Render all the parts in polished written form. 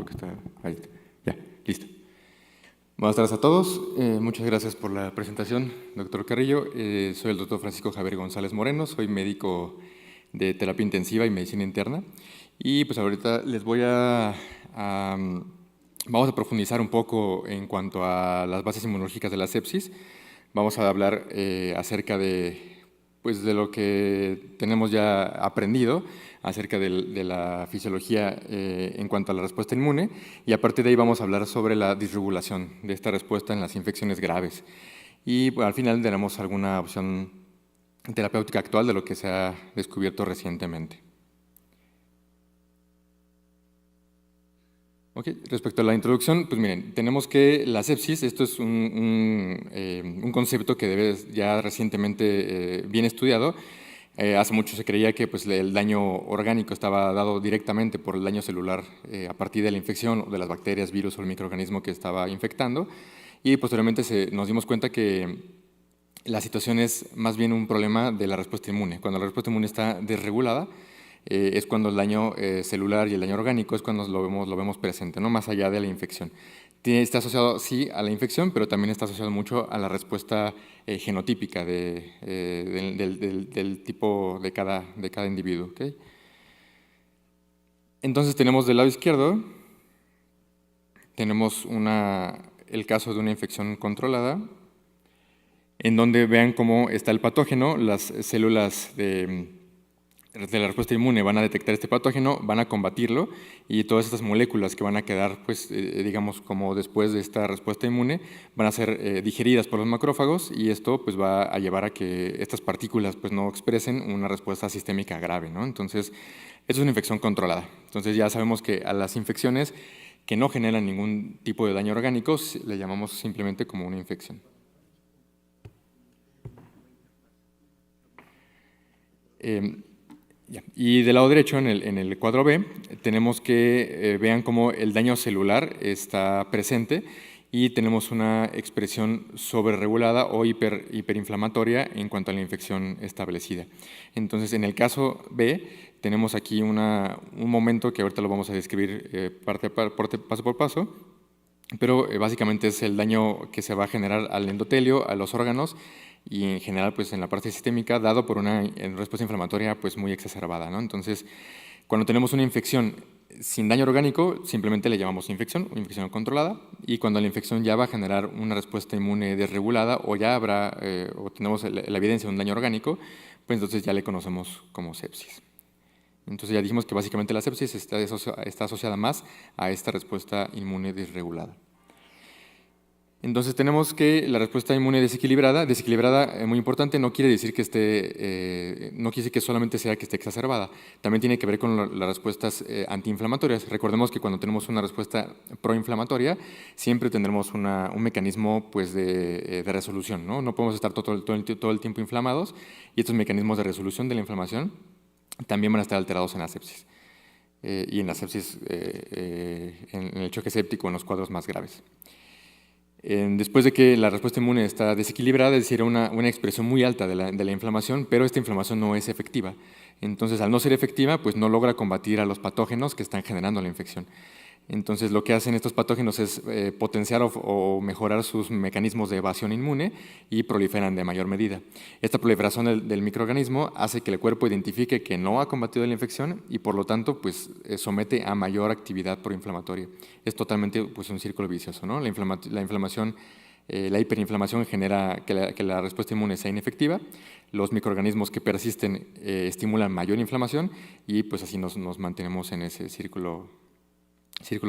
creo que está ahí. Ya, listo. Buenas tardes a todos. Muchas gracias por la presentación, doctor Carrillo. Soy el doctor Francisco Javier González Moreno, soy médico de terapia intensiva y medicina interna. Y pues ahorita les voy vamos a profundizar un poco en cuanto a las bases inmunológicas de la sepsis. Vamos a hablar acerca pues, de lo que tenemos ya aprendido acerca de la fisiología en cuanto a la respuesta inmune, y a partir de ahí vamos a hablar sobre la disregulación de esta respuesta en las infecciones graves. Y al final daremos alguna opción terapéutica actual de lo que se ha descubierto recientemente. Okay. Respecto a la introducción, pues miren, tenemos que la sepsis, esto es un concepto que debe ya recientemente bien estudiado. Hace mucho se creía que pues, el daño orgánico estaba dado directamente por el daño celular a partir de la infección de las bacterias, virus o el microorganismo que estaba infectando, y posteriormente nos dimos cuenta que la situación es más bien un problema de la respuesta inmune. Cuando la respuesta inmune está desregulada, es cuando el daño celular y el daño orgánico es cuando lo vemos presente, ¿no? Más allá de la infección. Está asociado, sí, a la infección, pero también está asociado mucho a la respuesta genotípica del tipo de cada individuo. ¿Okay? Entonces tenemos del lado izquierdo, tenemos el caso de una infección controlada, en donde vean cómo está el patógeno, las células de la respuesta inmune van a detectar este patógeno, van a combatirlo, y todas estas moléculas que van a quedar, pues, digamos, como después de esta respuesta inmune, van a ser digeridas por los macrófagos, y esto pues, va a llevar a que estas partículas pues, no expresen una respuesta sistémica grave, ¿no? Entonces, esto es una infección controlada. Entonces, ya sabemos que a las infecciones que no generan ningún tipo de daño orgánico, le llamamos simplemente como una infección. Y del lado derecho, en el cuadro B, tenemos que vean cómo el daño celular está presente y tenemos una expresión sobreregulada o hiperinflamatoria en cuanto a la infección establecida. Entonces, en el caso B, tenemos aquí un momento que ahorita lo vamos a describir paso por paso, pero básicamente es el daño que se va a generar al endotelio, a los órganos, y en general pues en la parte sistémica, dado por una respuesta inflamatoria pues muy exacerbada, ¿no? Entonces, cuando tenemos una infección sin daño orgánico, simplemente le llamamos infección controlada, y cuando la infección ya va a generar una respuesta inmune desregulada o ya habrá, o tenemos la evidencia de un daño orgánico, pues entonces ya le conocemos como sepsis. Entonces ya dijimos que básicamente la sepsis está asociada más a esta respuesta inmune desregulada. Entonces tenemos que la respuesta inmune desequilibrada, muy importante, no quiere decir que no quiere decir que solamente sea que esté exacerbada, también tiene que ver con las respuestas antiinflamatorias. Recordemos que cuando tenemos una respuesta proinflamatoria, siempre tendremos un mecanismo pues, de resolución, ¿no? No podemos estar todo el tiempo inflamados, y estos mecanismos de resolución de la inflamación también van a estar alterados en la sepsis, y en la sepsis, en el choque séptico, en los cuadros más graves. Después de que la respuesta inmune está desequilibrada, es decir, una expresión muy alta de la inflamación, pero esta inflamación no es efectiva. Entonces, al no ser efectiva, pues no logra combatir a los patógenos que están generando la infección. Entonces, lo que hacen estos patógenos es potenciar o mejorar sus mecanismos de evasión inmune y proliferan de mayor medida. Esta proliferación del microorganismo hace que el cuerpo identifique que no ha combatido la infección y, por lo tanto, pues, somete a mayor actividad proinflamatoria. Es totalmente pues, un círculo vicioso, ¿no? La inflamación, la hiperinflamación genera que la respuesta inmune sea inefectiva, los microorganismos que persisten estimulan mayor inflamación, y pues así nos mantenemos en ese círculo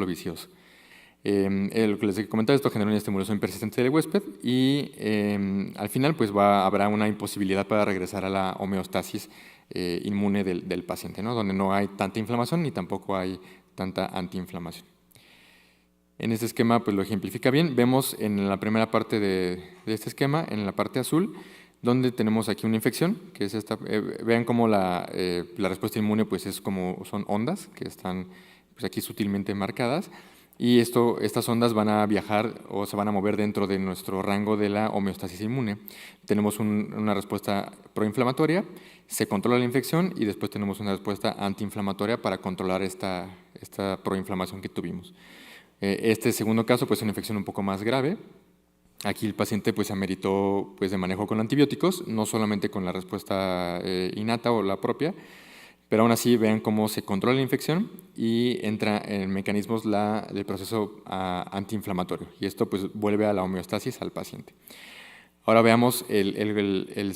vicioso. Lo que les comentaba, esto genera una estimulación persistente del huésped, y al final pues habrá una imposibilidad para regresar a la homeostasis inmune del paciente, ¿no? Donde no hay tanta inflamación ni tampoco hay tanta antiinflamación. En este esquema pues lo ejemplifica bien. Vemos en la primera parte de este esquema, en la parte azul, donde tenemos aquí una infección, que es esta. Vean cómo la respuesta inmune pues son ondas que están pues, aquí sutilmente marcadas, y estas ondas van a viajar o se van a mover dentro de nuestro rango de la homeostasis inmune. Tenemos una respuesta proinflamatoria, se controla la infección y después tenemos una respuesta antiinflamatoria para controlar esta proinflamación que tuvimos. Este segundo caso pues, es una infección un poco más grave. Aquí el paciente pues, ameritó pues, de manejo con antibióticos, no solamente con la respuesta innata o la propia, pero aún así vean cómo se controla la infección y entra en mecanismos del proceso antiinflamatorio. Y esto pues, vuelve a la homeostasis al paciente. Ahora veamos la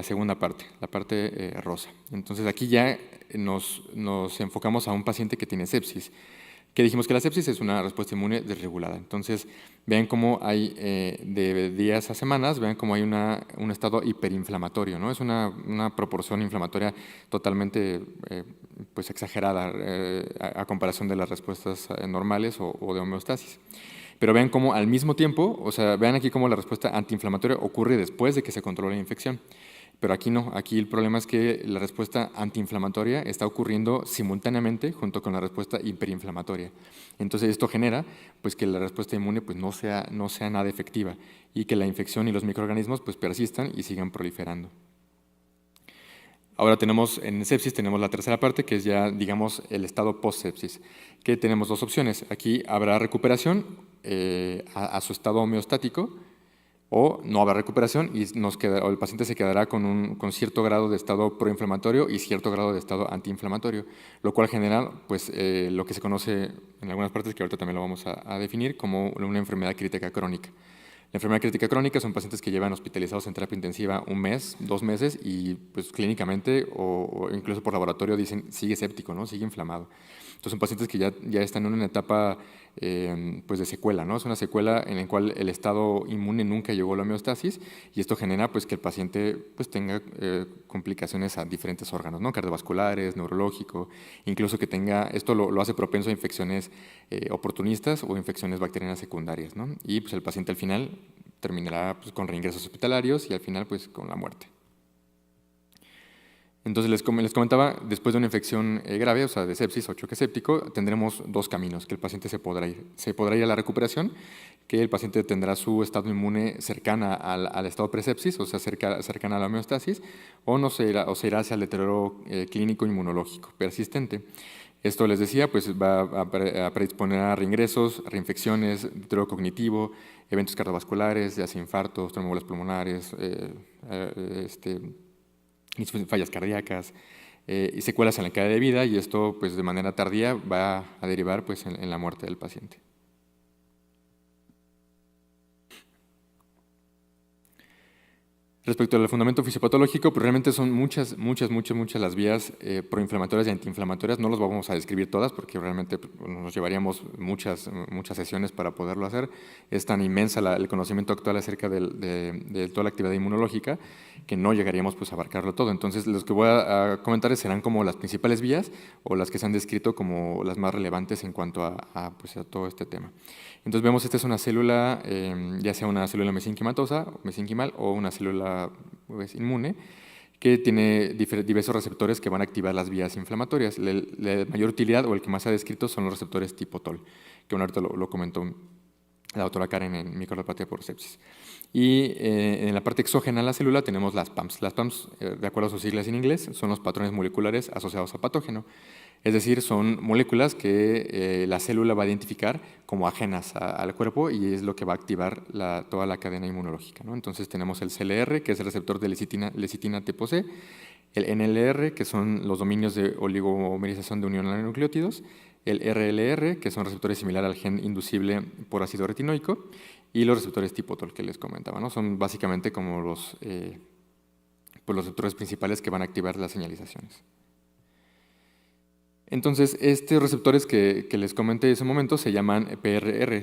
segunda parte, la parte rosa. Entonces aquí ya nos enfocamos a un paciente que tiene sepsis. Que dijimos que la sepsis es una respuesta inmune desregulada. Entonces, vean cómo hay de días a semanas, vean cómo hay un estado hiperinflamatorio, ¿no? Es una proporción inflamatoria totalmente pues exagerada a comparación de las respuestas normales o de homeostasis. Pero vean cómo al mismo tiempo, o sea, vean aquí cómo la respuesta antiinflamatoria ocurre después de que se controla la infección. Pero aquí no, aquí el problema es que la respuesta antiinflamatoria está ocurriendo simultáneamente junto con la respuesta hiperinflamatoria. Entonces esto genera pues, que la respuesta inmune pues, no sea nada efectiva y que la infección y los microorganismos pues, persistan y sigan proliferando. Ahora en sepsis tenemos la tercera parte, que es ya, digamos, el estado post-sepsis, que tenemos dos opciones. Aquí habrá recuperación a su estado homeostático, o no habrá recuperación y el paciente se quedará con cierto grado de estado proinflamatorio y cierto grado de estado antiinflamatorio, lo cual genera pues, lo que se conoce en algunas partes, que ahorita también lo vamos a definir, como una enfermedad crítica crónica. La enfermedad crítica crónica son pacientes que llevan hospitalizados en terapia intensiva 1 mes, 2 meses y pues, clínicamente o incluso por laboratorio dicen sigue séptico, ¿no? Sigue inflamado. Entonces son pacientes que ya están en una etapa pues de secuela, ¿no? Es una secuela en la cual el estado inmune nunca llegó a la homeostasis y esto genera pues, que el paciente pues, tenga complicaciones a diferentes órganos, ¿no? Cardiovasculares, neurológico, incluso que esto lo hace propenso a infecciones oportunistas o infecciones bacterianas secundarias, ¿no? Y pues, el paciente al final terminará pues, con reingresos hospitalarios y al final pues, con la muerte. Entonces les comentaba, después de una infección grave, o sea, de sepsis o choque séptico, tendremos 2 caminos, que el paciente se podrá ir a la recuperación, que el paciente tendrá su estado inmune cercana al estado presepsis, o sea, cercana a la homeostasis, o se irá hacia el deterioro clínico inmunológico persistente. Esto les decía, pues va a predisponer a reingresos, reinfecciones, deterioro cognitivo, eventos cardiovasculares, ya sea infartos, tromboembolismos pulmonares, fallas cardíacas y secuelas en la calidad de vida, y esto pues, de manera tardía va a derivar pues, en la muerte del paciente. Respecto al fundamento fisiopatológico, pues realmente son muchas las vías proinflamatorias y antiinflamatorias. No las vamos a describir todas porque realmente nos llevaríamos muchas sesiones para poderlo hacer. Es tan inmensa el conocimiento actual acerca de toda la actividad inmunológica que no llegaríamos pues, a abarcarlo todo. Entonces, los que voy a comentar serán como las principales vías o las que se han descrito como las más relevantes en cuanto a todo este tema. Entonces vemos esta es una célula, ya sea una célula mesenquimal o una célula pues, inmune, que tiene diversos receptores que van a activar las vías inflamatorias. La mayor utilidad o el que más se ha descrito son los receptores tipo TOL, que ahorita lo comentó la doctora Karen en microcardiopatía por sepsis. Y en la parte exógena de la célula tenemos las PAMs. Las PAMs, de acuerdo a sus siglas en inglés, son los patrones moleculares asociados al patógeno. Es decir, son moléculas que la célula va a identificar como ajenas al cuerpo y es lo que va a activar toda la cadena inmunológica, ¿no? Entonces tenemos el CLR, que es el receptor de lecitina tipo C, el NLR, que son los dominios de oligomerización de unión a nucleótidos, el RLR, que son receptores similares al gen inducible por ácido retinoico, y los receptores tipo TOL que les comentaba, ¿no? Son básicamente como los receptores principales que van a activar las señalizaciones. Entonces, estos receptores que les comenté en ese momento se llaman PRR,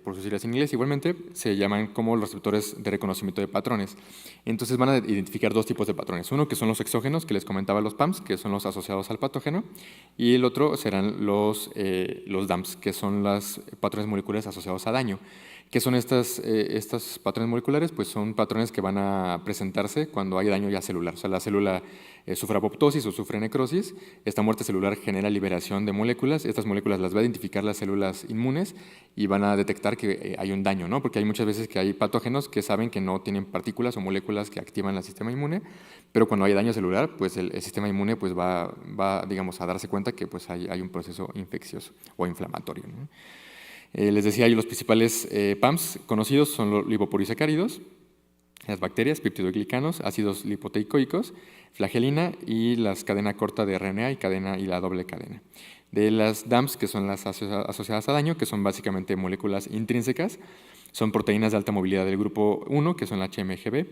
por sus siglas en inglés igualmente, se llaman como los receptores de reconocimiento de patrones. Entonces van a identificar 2 tipos de patrones. Uno que son los exógenos, que les comentaba los PAMs, que son los asociados al patógeno, y el otro serán los DAMs, que son los patrones moleculares asociados a daño. ¿Qué son estos patrones moleculares? Pues son patrones que van a presentarse cuando hay daño ya celular. O sea, la célula sufre apoptosis o sufre necrosis. Esta muerte celular genera liberación de moléculas. Estas moléculas las va a identificar las células inmunes y van a detectar que hay un daño, ¿no? Porque hay muchas veces que hay patógenos que saben que no tienen partículas o moléculas que activan el sistema inmune, pero cuando hay daño celular, pues el sistema inmune pues va, digamos, a darse cuenta que pues hay un proceso infeccioso o inflamatorio, ¿no? Les decía yo, los principales PAMs conocidos son los lipopolisacáridos, las bacterias, peptidoglicanos, ácidos lipoteicoicos, flagelina y las cadena corta de RNA y la doble cadena. De las DAMs, que son las asociadas a daño, que son básicamente moléculas intrínsecas, son proteínas de alta movilidad del grupo 1, que son la HMGB,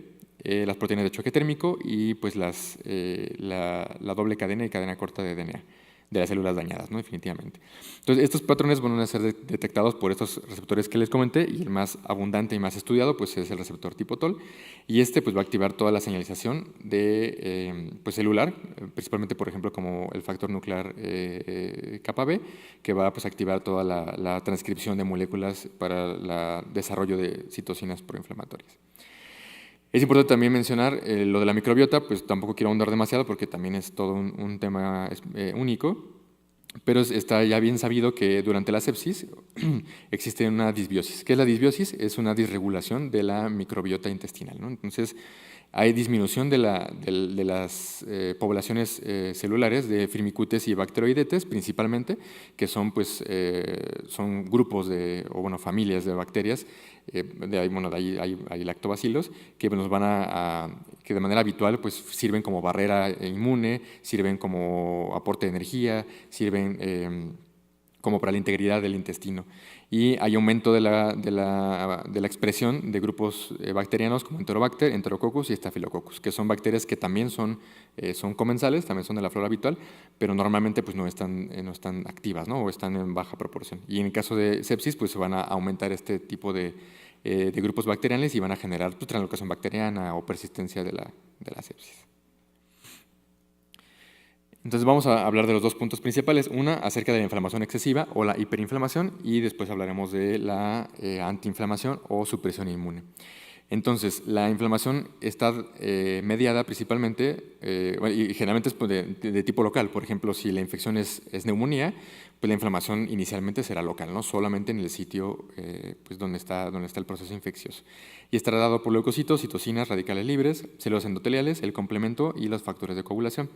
las proteínas de choque térmico y pues la doble cadena y cadena corta de DNA de las células dañadas, ¿no? Definitivamente. Entonces, estos patrones van a ser detectados por estos receptores que les comenté, y el más abundante y más estudiado pues, es el receptor tipo TOL, y este pues, va a activar toda la señalización de, pues, celular, principalmente, por ejemplo, como el factor nuclear kappa B, que va pues, a activar toda la transcripción de moléculas para el desarrollo de citocinas proinflamatorias. Es importante también mencionar lo de la microbiota, pues tampoco quiero ahondar demasiado porque también es todo un tema único, pero está ya bien sabido que durante la sepsis existe una disbiosis. ¿Qué es la disbiosis? Es una disregulación de la microbiota intestinal, ¿no? Entonces, hay disminución de las poblaciones celulares de firmicutes y bacteroidetes, principalmente, que son, pues, son grupos o bueno, familias de bacterias. De ahí hay lactobacilos que nos que de manera habitual pues, sirven como barrera inmune, sirven como aporte de energía, sirven como para la integridad del intestino. Y hay aumento de la expresión de grupos bacterianos como Enterobacter, Enterococcus y Staphylococcus, que son bacterias que también son comensales, también son de la flora habitual, pero normalmente pues, no están activas, ¿no? O están en baja proporción. Y en el caso de sepsis, pues se van a aumentar este tipo de grupos bacterianos y van a generar pues, translocación bacteriana o persistencia de la sepsis. Entonces vamos a hablar de los dos puntos principales, una acerca de la inflamación excesiva o la hiperinflamación y después hablaremos de la antiinflamación o supresión inmune. Entonces, la inflamación está mediada principalmente, y generalmente es pues, de tipo local. Por ejemplo, si la infección es neumonía, pues la inflamación inicialmente será local, ¿no? Solamente en el sitio pues donde está el proceso infeccioso. Y estará dado por leucocitos, citocinas, radicales libres, células endoteliales, el complemento y los factores de coagulación.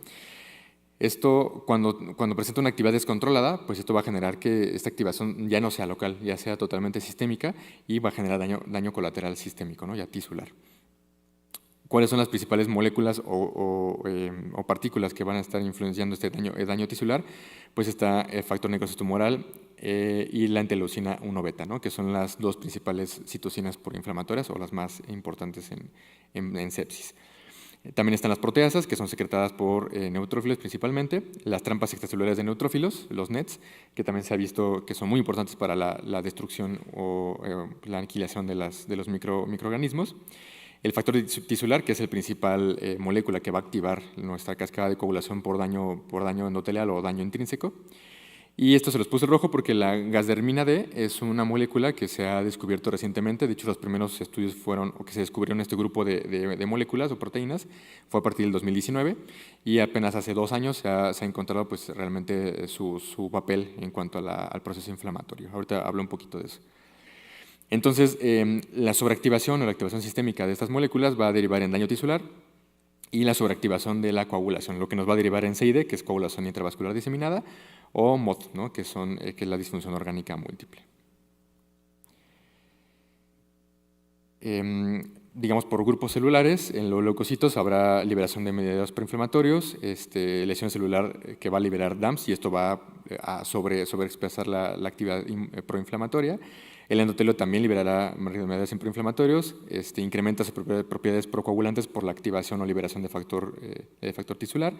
Esto, cuando presenta una actividad descontrolada, pues esto va a generar que esta activación ya no sea local, ya sea totalmente sistémica y va a generar daño colateral sistémico, ¿no? Ya tisular. ¿Cuáles son las principales moléculas o partículas que van a estar influenciando este daño tisular? Pues está el factor necrosis tumoral y la interleucina 1-beta, ¿no? Que son las dos principales citocinas proinflamatorias o las más importantes en sepsis. También están las proteasas, que son secretadas por neutrófilos principalmente, las trampas extracelulares de neutrófilos, los NETs, que también se ha visto que son muy importantes para la destrucción o la aniquilación de los microorganismos. El factor tisular, que es el principal molécula que va a activar nuestra cascada de coagulación por daño endotelial o daño intrínseco. Y esto se los puse rojo porque la gasdermina D es una molécula que se ha descubierto recientemente. De hecho, los primeros estudios que se descubrieron este grupo de moléculas o proteínas fue a partir del 2019 y apenas hace 2 años se ha encontrado pues, realmente su papel en cuanto al proceso inflamatorio. Ahorita hablo un poquito de eso. Entonces, la sobreactivación o la activación sistémica de estas moléculas va a derivar en daño tisular y la sobreactivación de la coagulación, lo que nos va a derivar en CID, que es coagulación intravascular diseminada, o MOD, ¿no? que es la disfunción orgánica múltiple. Digamos, por grupos celulares, en los leucocitos habrá liberación de mediadores proinflamatorios, lesión celular que va a liberar DAMPs y esto va a sobreexpresar la actividad proinflamatoria. El endotelio también liberará mediadores proinflamatorios, incrementa sus propiedades procoagulantes por la activación o liberación de factor tisular.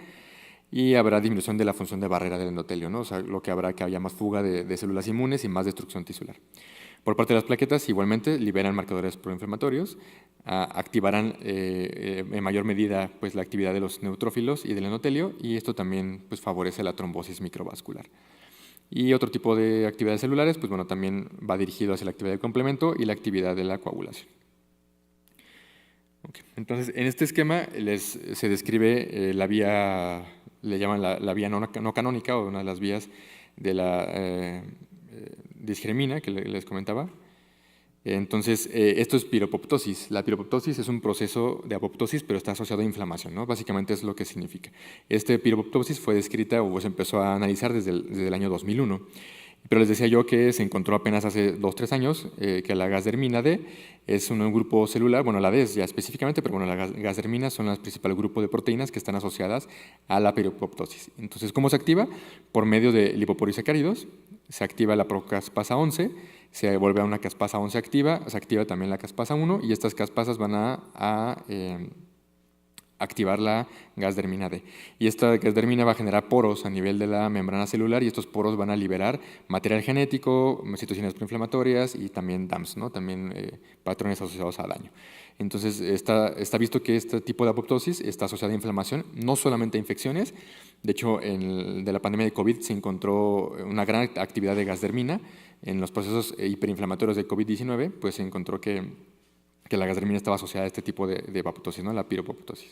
Y habrá disminución de la función de barrera del endotelio, ¿no? O sea, lo que habrá que haya más fuga de células inmunes y más destrucción tisular. Por parte de las plaquetas, igualmente, liberan marcadores proinflamatorios, activarán en mayor medida pues, la actividad de los neutrófilos y del endotelio, y esto también pues, favorece la trombosis microvascular. Y otro tipo de actividades celulares, pues bueno, también va dirigido hacia la actividad del complemento y la actividad de la coagulación. Okay. Entonces, en este esquema se describe la vía le llaman la vía no canónica, o una de las vías de la disgermina que les comentaba. Entonces, esto es piropoptosis. La piropoptosis es un proceso de apoptosis, pero está asociado a inflamación, ¿no? Básicamente es lo que significa. Piropoptosis fue descrita o se empezó a analizar desde el año 2001. Pero les decía yo que se encontró apenas hace 2-3 años que la gasdermina D es un grupo celular, bueno, la D es ya específicamente, pero bueno, la gasdermina son el principal grupo de proteínas que están asociadas a la piropoptosis. Entonces, ¿cómo se activa? Por medio de lipopolisacáridos, se activa la procaspasa 11, se vuelve a una caspasa 11 activa, se activa también la caspasa 1 y estas caspasas van a activar la gasdermina D. Y esta gasdermina va a generar poros a nivel de la membrana celular y estos poros van a liberar material genético, citocinas proinflamatorias y también DAMS, ¿no? También patrones asociados a daño. Entonces, está visto que este tipo de apoptosis está asociada a inflamación, no solamente a infecciones. De hecho, de la pandemia de COVID se encontró una gran actividad de gasdermina. En los procesos hiperinflamatorios de COVID-19, pues se encontró que la gasdermina estaba asociada a este tipo de apoptosis, ¿no? La piropoptosis.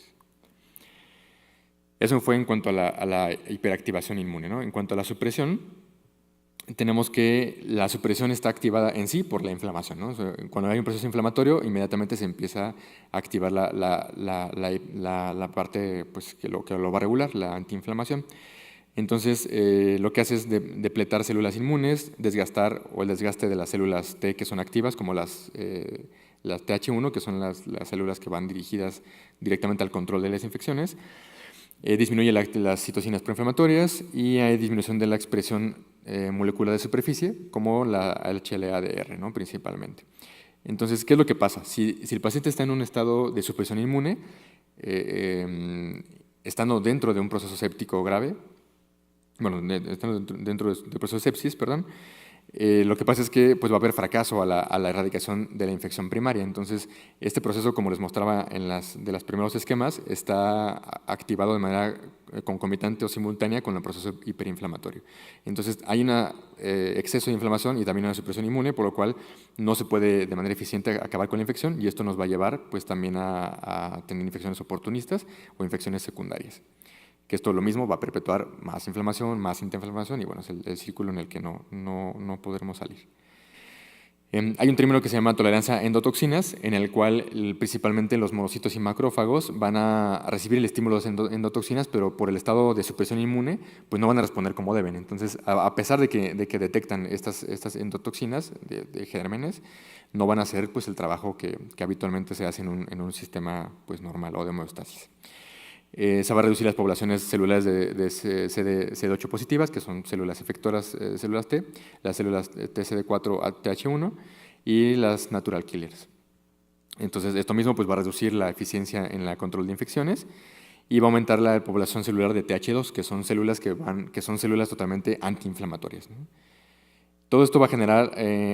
Eso fue en cuanto a la hiperactivación inmune, ¿no? En cuanto a la supresión, tenemos que la supresión está activada en sí por la inflamación, ¿no? O sea, cuando hay un proceso inflamatorio, inmediatamente se empieza a activar la parte pues, que lo va a regular, la antiinflamación. Entonces, lo que hace es depletar células inmunes, desgastar o el desgaste de las células T que son activas, como las TH1, que son las células que van dirigidas directamente al control de las infecciones. Disminuye las citocinas proinflamatorias y hay disminución de la expresión molecular de superficie, como la HLA-DR, ¿no? Principalmente. Entonces, ¿qué es lo que pasa? Si el paciente está en un estado de supresión inmune, estando dentro de un proceso séptico grave, bueno, estando dentro del proceso de sepsis, perdón, lo que pasa es que pues, va a haber fracaso a la erradicación de la infección primaria. Entonces, este proceso, como les mostraba en de los primeros esquemas, está activado de manera concomitante o simultánea con el proceso hiperinflamatorio. Entonces, hay un exceso de inflamación y también una supresión inmune, por lo cual no se puede de manera eficiente acabar con la infección y esto nos va a llevar pues, también a tener infecciones oportunistas o infecciones secundarias. Que esto lo mismo va a perpetuar más inflamación, más inflamación y bueno, es el círculo en el que no podremos salir. Hay un término que se llama tolerancia a endotoxinas, en el cual principalmente los monocitos y macrófagos van a recibir el estímulo de endotoxinas, pero por el estado de supresión inmune, pues no van a responder como deben. Entonces, a pesar de que detectan estas endotoxinas de gérmenes, no van a hacer pues, el trabajo que habitualmente se hace en un sistema pues, normal o de homeostasis. Se va a reducir las poblaciones celulares de CD8 positivas, que son células efectoras, células T, las células TCD4 a TH1 y las natural killers. Entonces, esto mismo pues, va a reducir la eficiencia en el control de infecciones y va a aumentar la población celular de TH2, que son células que son células totalmente antiinflamatorias, ¿no? Todo esto va a generar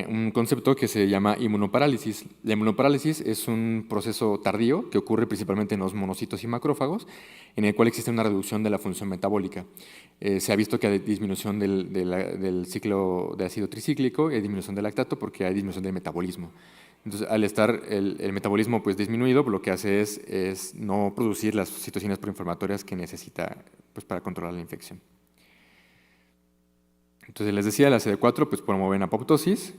un concepto que se llama inmunoparálisis. La inmunoparálisis es un proceso tardío que ocurre principalmente en los monocitos y macrófagos, en el cual existe una reducción de la función metabólica. Se ha visto que hay disminución del ciclo de ácido tricíclico y hay disminución del lactato porque hay disminución del metabolismo. Entonces, al estar el metabolismo pues, disminuido, lo que hace es no producir las citocinas proinflamatorias que necesita pues, para controlar la infección. Entonces, les decía, la CD4 pues, promueve apoptosis,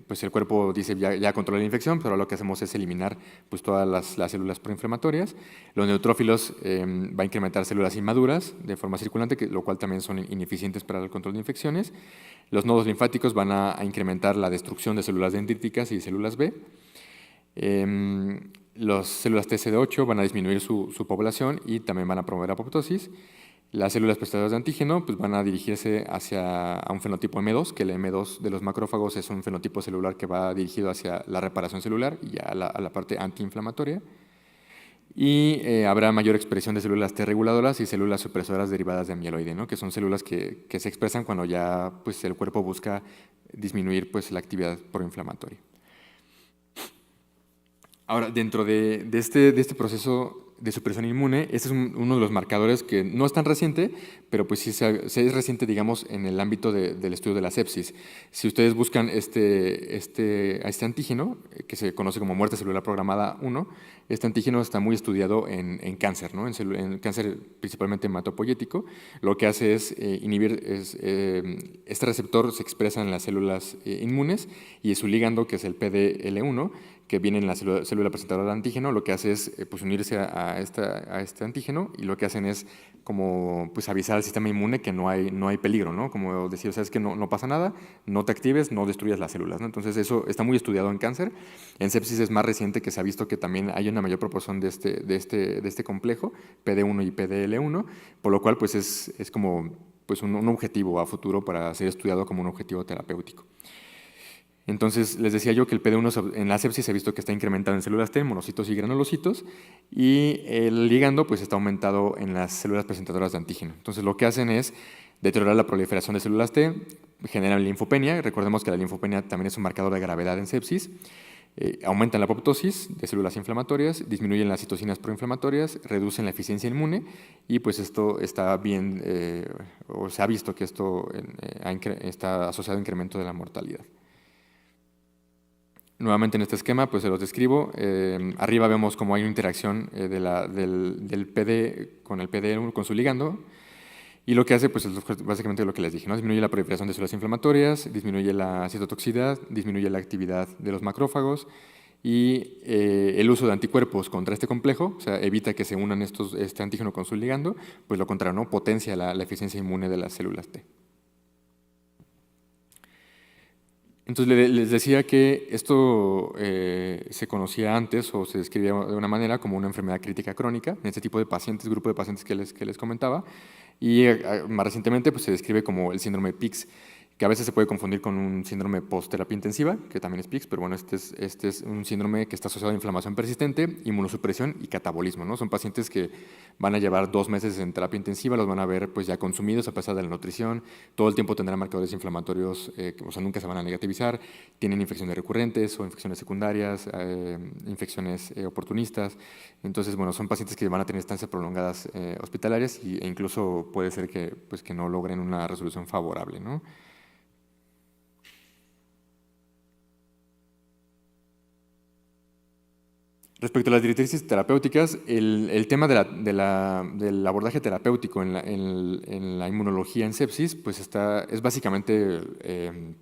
pues el cuerpo dice ya controla la infección, pero lo que hacemos es eliminar pues, todas las células proinflamatorias. Los neutrófilos va a incrementar células inmaduras de forma circulante, lo cual también son ineficientes para el control de infecciones. Los nodos linfáticos van a incrementar la destrucción de células dendríticas y células B. Las células TCD8 van a disminuir su población y también van a promover apoptosis. Las células prestadoras de antígeno pues, van a dirigirse a un fenotipo M2, que el M2 de los macrófagos es un fenotipo celular que va dirigido hacia la reparación celular y a la parte antiinflamatoria. Y habrá mayor expresión de células T reguladoras y células supresoras derivadas de amiloide, ¿no? Que son células que se expresan cuando ya pues, el cuerpo busca disminuir pues, la actividad proinflamatoria. Ahora, dentro de este proceso de supresión inmune. Este es uno de los marcadores que no es tan reciente, pero pues sí es reciente, digamos, en el ámbito del estudio de la sepsis. Si ustedes buscan este antígeno, que se conoce como muerte celular programada 1, este antígeno está muy estudiado en cáncer, ¿no? En cáncer principalmente hematopoyético. Lo que hace es inhibir, este receptor se expresa en las células inmunes y es su ligando, que es el PDL1, que viene en la célula presentadora de antígeno, lo que hace es pues, unirse a este antígeno, y lo que hacen es como pues, avisar al sistema inmune que no hay peligro, ¿no? Como decir, sabes que no pasa nada, no te actives, no destruyas las células, ¿no? Entonces eso está muy estudiado en cáncer. En sepsis es más reciente, que se ha visto que también hay una mayor proporción de este complejo, PD1 y PDL1, por lo cual pues es como pues, un objetivo a futuro para ser estudiado como un objetivo terapéutico. Entonces, les decía yo que el PD1 en la sepsis se ha visto que está incrementado en células T, monocitos y granulocitos, y el ligando pues, está aumentado en las células presentadoras de antígeno. Entonces, lo que hacen es deteriorar la proliferación de células T, generan linfopenia. Recordemos que la linfopenia también es un marcador de gravedad en sepsis. Aumentan la apoptosis de células inflamatorias, disminuyen las citocinas proinflamatorias, reducen la eficiencia inmune, y pues esto está bien, o se ha visto que esto está asociado a incremento de la mortalidad. Nuevamente en este esquema pues se los describo. Arriba vemos cómo hay una interacción del PD con el PD1 con su ligando, y lo que hace pues, es básicamente lo que les dije, ¿no? Disminuye la proliferación de células inflamatorias, disminuye la citotoxicidad, disminuye la actividad de los macrófagos, y el uso de anticuerpos contra este complejo, o sea, evita que se unan este antígeno con su ligando, pues lo contrario, ¿no? Potencia la eficiencia inmune de las células T. Entonces les decía que esto se conocía antes, o se describía de una manera como una enfermedad crítica crónica en este tipo de pacientes, grupo de pacientes que les comentaba, y más recientemente pues, se describe como el síndrome PICS, que a veces se puede confundir con un síndrome post-terapia intensiva, que también es PICS, pero bueno, este es un síndrome que está asociado a inflamación persistente, inmunosupresión y catabolismo, ¿no? Son pacientes que van a llevar 2 meses en terapia intensiva, los van a ver pues ya consumidos a pesar de la nutrición, todo el tiempo tendrán marcadores inflamatorios, o sea, nunca se van a negativizar, tienen infecciones recurrentes o infecciones secundarias, infecciones oportunistas. Entonces, bueno, son pacientes que van a tener estancias prolongadas hospitalarias, e incluso puede ser que, pues, que no logren una resolución favorable, ¿no? Respecto a las directrices terapéuticas, el tema del abordaje terapéutico en la inmunología en sepsis, pues es básicamente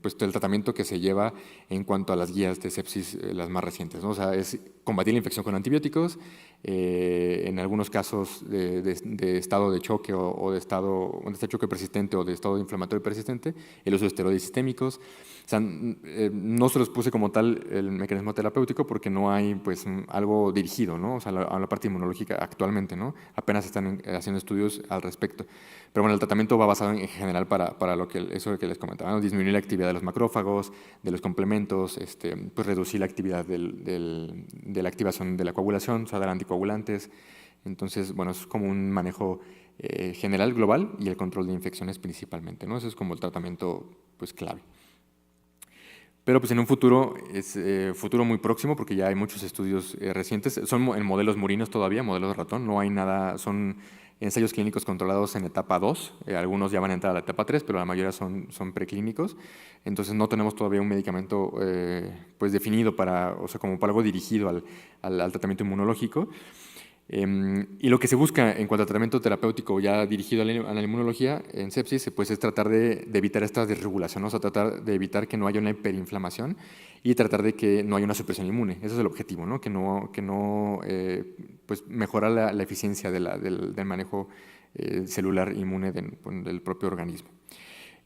pues el tratamiento que se lleva en cuanto a las guías de sepsis, las más recientes, ¿no? O sea, es combatir la infección con antibióticos, en algunos casos de estado de choque o de estado de choque persistente o de estado inflamatorio persistente, el uso de esteroides sistémicos. O sea, no se los puse como tal el mecanismo terapéutico porque no hay pues algo dirigido, ¿no? O sea, a la parte inmunológica actualmente, ¿no? Apenas están haciendo estudios al respecto. Pero bueno, el tratamiento va basado en general para eso que les comentaba, ¿no? Disminuir la actividad de los macrófagos, de los complementos, pues reducir la actividad de la activación de la coagulación, o sea, dar anticoagulantes. Entonces, bueno, es como un manejo general, global, y el control de infecciones principalmente, ¿no? Eso es como el tratamiento pues clave. Pero pues en un futuro, futuro muy próximo, porque ya hay muchos estudios recientes, son en modelos murinos todavía, modelos de ratón, no hay nada, son ensayos clínicos controlados en etapa 2, algunos ya van a entrar a la etapa 3, pero la mayoría son preclínicos, entonces no tenemos todavía un medicamento pues definido o sea, como para algo dirigido al tratamiento inmunológico. Y lo que se busca en cuanto a tratamiento terapéutico ya dirigido a la inmunología en sepsis, pues es tratar de evitar esta desregulación, ¿no? O sea, tratar de evitar que no haya una hiperinflamación y tratar de que no haya una supresión inmune. Ese es el objetivo, ¿no? Que no pues mejora la eficiencia del manejo celular inmune del propio organismo.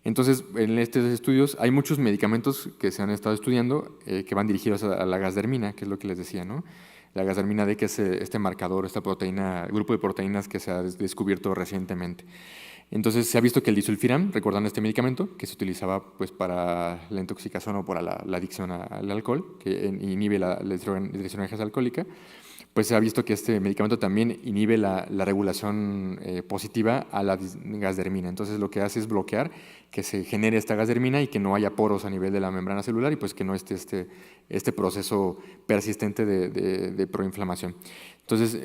Entonces, en estos estudios hay muchos medicamentos que se han estado estudiando que van dirigidos a la gasdermina, que es lo que les decía, ¿no? La gasdermina D, que es este marcador, esta proteína, grupo de proteínas que se ha descubierto recientemente. Entonces se ha visto que el disulfiram, recordando este medicamento, que se utilizaba pues, para la intoxicación o para la adicción al alcohol, que inhibe la deshidrogenasa alcohólica, pues se ha visto que este medicamento también inhibe la regulación positiva a la gasdermina. Entonces lo que hace es bloquear que se genere esta gasdermina y que no haya poros a nivel de la membrana celular, y pues que no esté este proceso persistente de proinflamación. Entonces,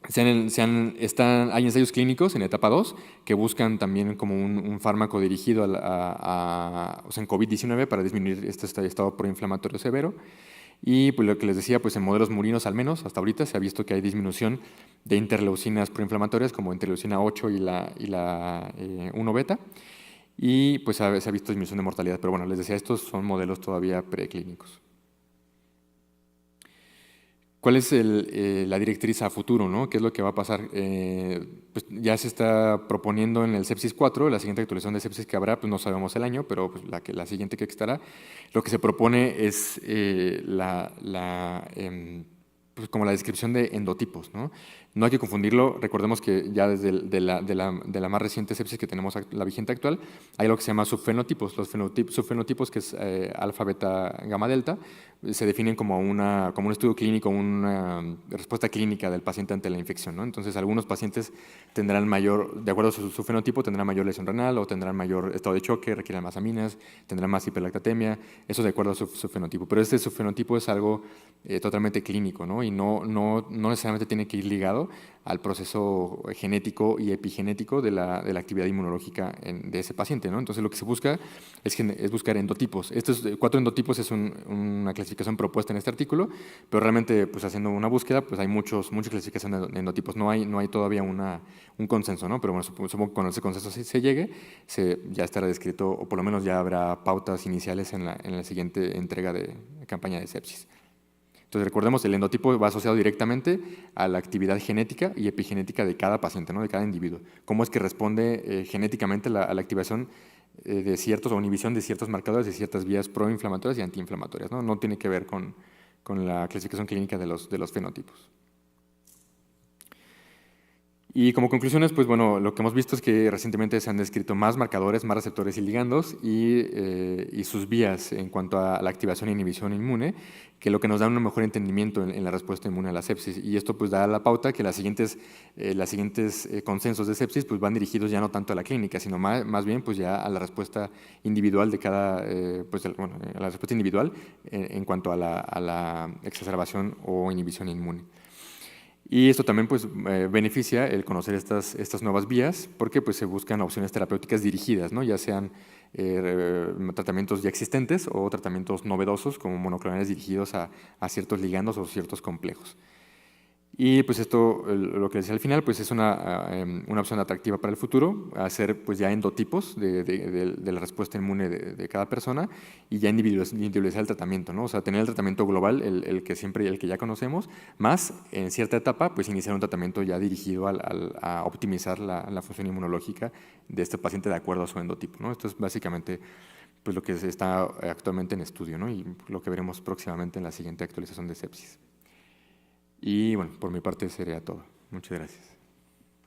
hay ensayos clínicos en etapa 2 que buscan también como un fármaco dirigido o sea, en COVID-19 para disminuir este estado proinflamatorio severo. Y pues lo que les decía, pues en modelos murinos al menos, hasta ahorita se ha visto que hay disminución de interleucinas proinflamatorias como interleucina 8 y la 1 beta. Y pues se ha visto disminución de mortalidad. Pero bueno, les decía, estos son modelos todavía preclínicos. ¿Cuál es la directriz a futuro, ¿no? ¿Qué es lo que va a pasar? Pues ya se está proponiendo en el Sepsis 4, la siguiente actualización de Sepsis que habrá, pues no sabemos el año, pero pues la siguiente que estará, lo que se propone es pues como la descripción de endotipos, ¿no? No hay que confundirlo, recordemos que ya desde de la más reciente sepsis que tenemos, la vigente actual, hay lo que se llama subfenotipos. Los subfenotipos, que es alfa, beta, gamma, delta, se definen como un estudio clínico, una respuesta clínica del paciente ante la infección, ¿no? Entonces, algunos pacientes tendrán mayor, de acuerdo a su fenotipo, tendrán mayor lesión renal o tendrán mayor estado de choque, requieren más aminas, tendrán más hiperlactatemia, eso de acuerdo a su fenotipo. Pero este subfenotipo es algo totalmente clínico, ¿no? Y no necesariamente tiene que ir ligado al proceso genético y epigenético de la actividad inmunológica de ese paciente, ¿no? Entonces, lo que se busca es buscar endotipos. Estos 4 endotipos es una clasificación propuesta en este artículo, pero realmente, pues haciendo una búsqueda, pues hay muchas clasificaciones de endotipos. No hay todavía un consenso, ¿no? Pero bueno, supongo que cuando ese consenso se llegue, ya estará descrito, o por lo menos ya habrá pautas iniciales en la siguiente entrega de campaña de sepsis. Entonces, recordemos, el endotipo va asociado directamente a la actividad genética y epigenética de cada paciente, ¿no? De cada individuo. Cómo es que responde genéticamente a la activación de ciertos o inhibición de ciertos marcadores de ciertas vías proinflamatorias y antiinflamatorias, ¿no? No tiene que ver con la clasificación clínica de los fenotipos. Y como conclusiones, pues bueno, lo que hemos visto es que recientemente se han descrito más marcadores, más receptores y ligandos y sus vías en cuanto a la activación e inhibición inmune, que lo que nos da un mejor entendimiento en la respuesta inmune a la sepsis. Y esto pues da la pauta que las siguientes consensos de sepsis pues van dirigidos ya no tanto a la clínica, sino más bien pues ya a la respuesta individual de cada, a la respuesta individual en cuanto a la exacerbación o inhibición inmune. Y esto también pues, beneficia el conocer estas nuevas vías porque pues, se buscan opciones terapéuticas dirigidas, ¿no? Ya sean tratamientos ya existentes o tratamientos novedosos como monoclonales dirigidos a ciertos ligandos o ciertos complejos. Y pues esto, lo que decía al final, pues es una opción atractiva para el futuro, hacer pues ya endotipos de la respuesta inmune de cada persona y ya individualizar el tratamiento, ¿no? O sea, tener el tratamiento global, el que ya conocemos, más en cierta etapa, pues iniciar un tratamiento ya dirigido a optimizar la función inmunológica de este paciente de acuerdo a su endotipo, ¿no? Esto es básicamente pues lo que está actualmente en estudio, ¿no? Y lo que veremos próximamente en la siguiente actualización de sepsis. Y bueno, por mi parte sería todo. Muchas gracias.